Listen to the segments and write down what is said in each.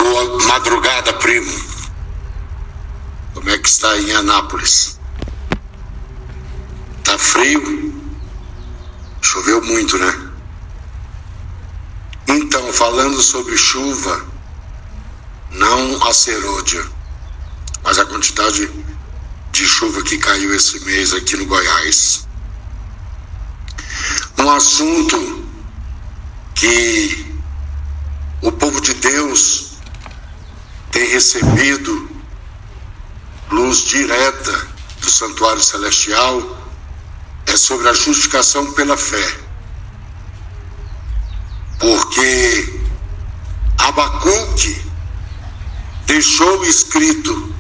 Boa madrugada, primo. Como é que está aí em Anápolis? Tá frio? Choveu muito, né? Então, falando sobre chuva, não a serôdia, mas a quantidade de chuva que caiu esse mês aqui no Goiás. Um assunto que o povo de Deus tem recebido luz direta do santuário celestial é sobre a justificação pela fé. Porque Abacuque deixou escrito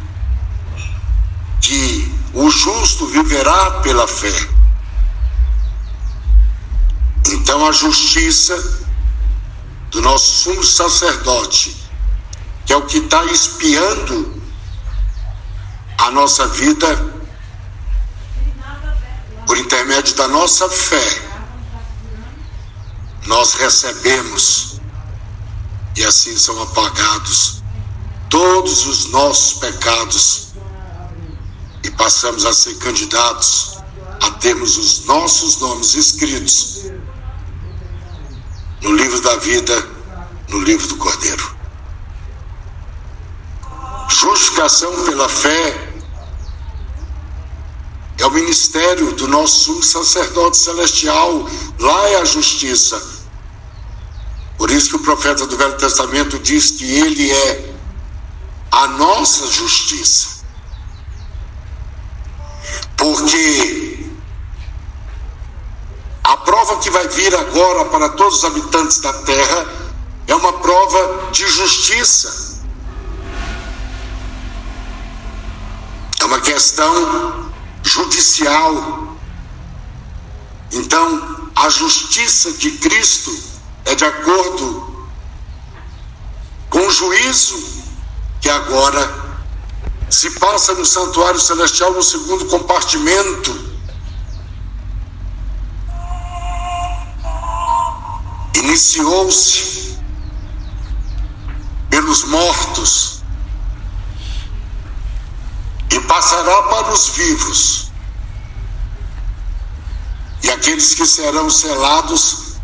que o justo viverá pela fé. Então a justiça do nosso sumo sacerdote, que é o que está espiando a nossa vida por intermédio da nossa fé, nós recebemos e assim são apagados todos os nossos pecados e passamos a ser candidatos a termos os nossos nomes escritos no livro da vida, no livro do Cordeiro. Justificação pela fé é o ministério do nosso sumo sacerdote celestial. Lá é a justiça. Por isso que o profeta do Velho Testamento diz que ele é a nossa justiça. Porque a prova que vai vir agora para todos os habitantes da terra é uma prova de justiça. É uma questão judicial. Então, a justiça de Cristo é de acordo com o juízo que agora se passa no santuário celestial, no segundo compartimento. Iniciou-se pelos mortos e passará para os vivos. E aqueles que serão selados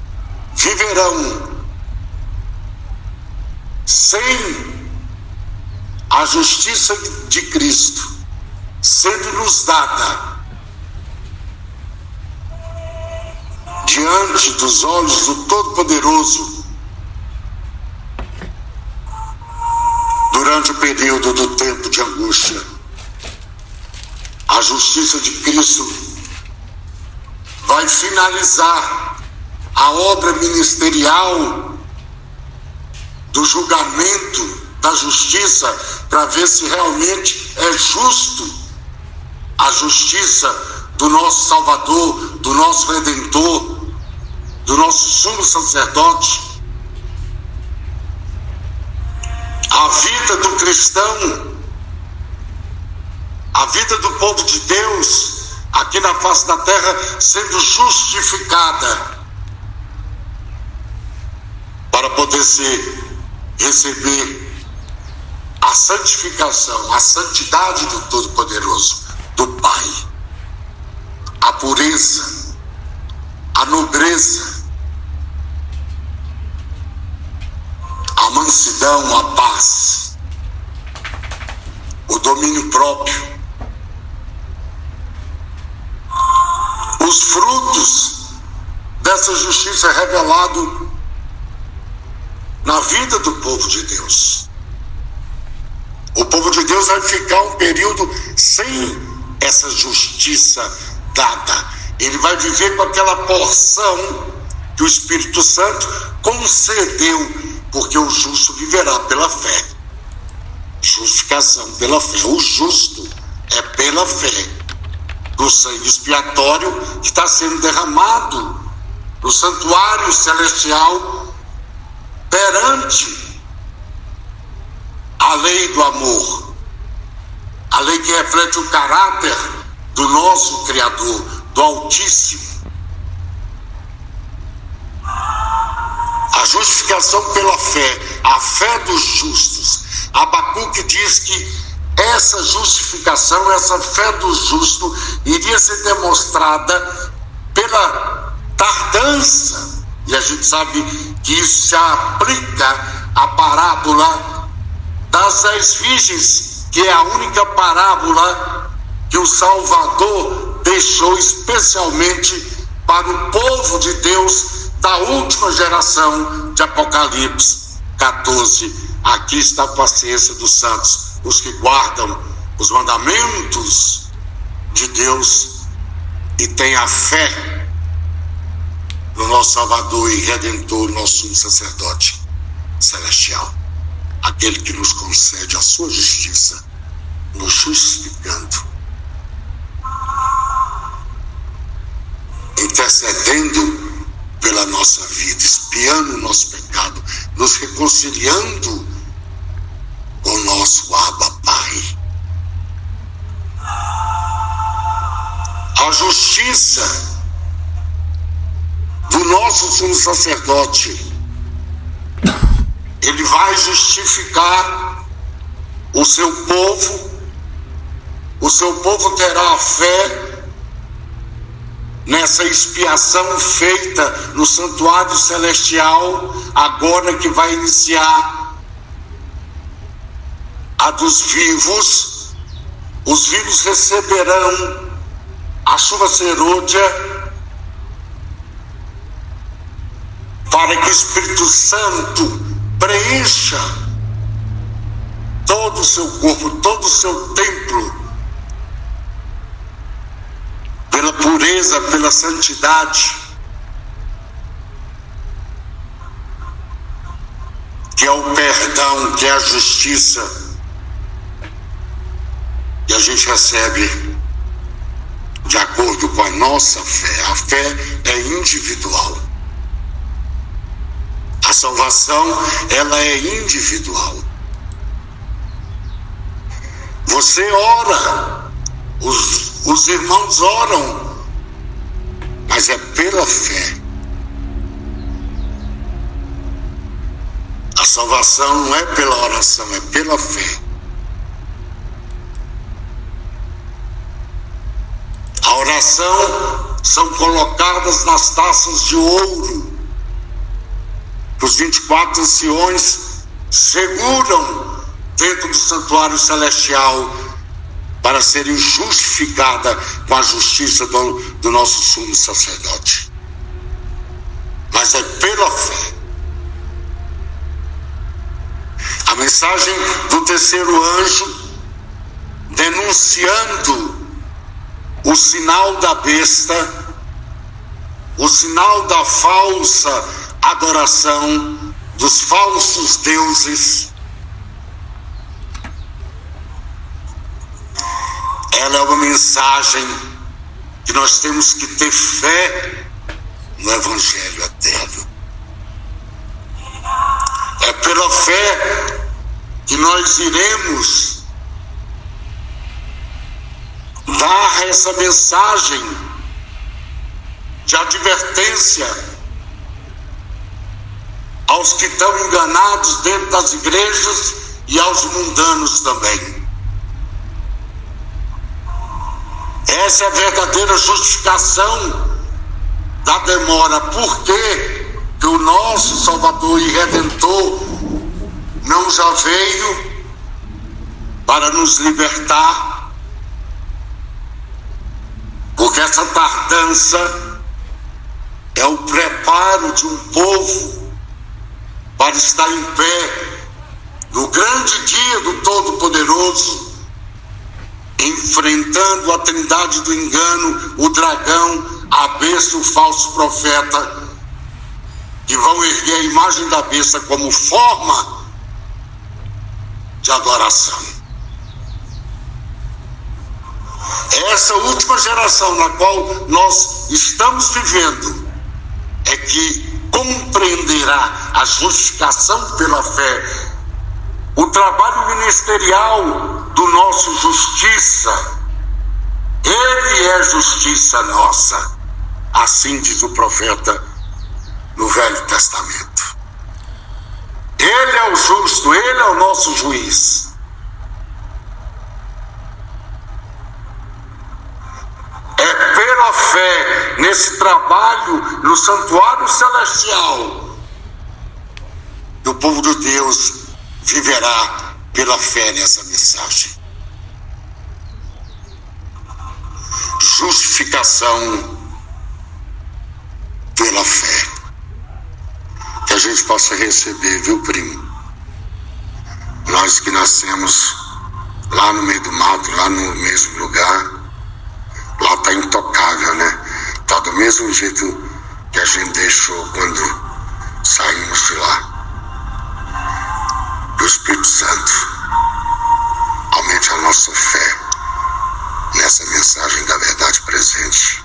viverão sem a justiça de Cristo sendo-nos dada diante dos olhos do Todo-Poderoso durante o período do tempo de angústia. A justiça de Cristo vai finalizar a obra ministerial do julgamento da justiça para ver se realmente é justo a justiça do nosso Salvador, do nosso Redentor, do nosso sumo sacerdote. A vida do cristão, a vida do povo de Deus aqui na face da terra sendo justificada para poder receber a santificação, a santidade do Todo-Poderoso, do Pai, a pureza, a nobreza, a mansidão, a paz, o domínio próprio, os frutos dessa justiça é revelado na vida do povo de Deus. O povo de Deus vai ficar um período sem essa justiça dada. Ele vai viver com aquela porção que o Espírito Santo concedeu, porque o justo viverá pela fé. Justificação pela fé. O justo é pela fé do sangue expiatório que está sendo derramado no santuário celestial perante a lei do amor, a lei que reflete o caráter do nosso Criador, do Altíssimo. A justificação pela fé, a fé dos justos. Abacuque diz que essa justificação, essa fé do justo, iria ser demonstrada pela tardança. E a gente sabe que isso se aplica à parábola das 10 virgens, que é a única parábola que o Salvador deixou especialmente para o povo de Deus da última geração, de Apocalipse 14. Aqui está a paciência dos santos, os que guardam os mandamentos de Deus e têm a fé no nosso Salvador e Redentor, nosso sumo sacerdote celestial, aquele que nos concede a sua justiça, nos justificando, intercedendo pela nossa vida, expiando o nosso pecado, nos reconciliando com o nosso Abba Pai. A justiça do nosso sumo sacerdote, ele vai justificar o seu povo terá a fé nessa expiação feita no santuário celestial, agora que vai iniciar a dos vivos. Os vivos receberão a chuva serôdia para que o Espírito Santo preencha todo o seu corpo, todo o seu templo, pela pureza, pela santidade, que é o perdão, que é a justiça, e a gente recebe de acordo com a nossa fé. A fé é individual. A salvação, ela é individual. Você ora, os irmãos oram, mas é pela fé. A salvação não é pela oração, é pela fé. A oração são colocadas nas taças de ouro. Os 24 anciões seguram dentro do santuário celestial para serem justificadas com a justiça do nosso sumo sacerdote. Mas é pela fé. A mensagem do terceiro anjo, denunciando o sinal da besta, o sinal da falsa adoração, dos falsos deuses. Ela é uma mensagem que nós temos que ter fé no Evangelho eterno. É pela fé que nós iremos dar essa mensagem de advertência aos que estão enganados dentro das igrejas e aos mundanos também. Essa é a verdadeira justificação da demora. Por que o nosso Salvador e Redentor não já veio para nos libertar? Porque essa tardança é o preparo de um povo para estar em pé no grande dia do Todo-Poderoso, enfrentando a trindade do engano, o dragão, a besta, o falso profeta, que vão erguer a imagem da besta como forma de adoração. Essa última geração na qual nós estamos vivendo é que compreenderá a justificação pela fé, o trabalho ministerial do nosso justiça. Ele é justiça nossa, assim diz o profeta no Velho Testamento. justo, Ele é o nosso juiz. É pela fé nesse trabalho no santuário celestial que o povo de Deus viverá pela fé nessa mensagem. Justificação pela fé. Que a gente possa receber, viu, primo? Nós que nascemos lá no meio do mato, lá no mesmo lugar, lá tá intocável, né? Tá do mesmo jeito que a gente deixou quando saímos de lá. Que o Espírito Santo aumente a nossa fé nessa mensagem da verdade presente.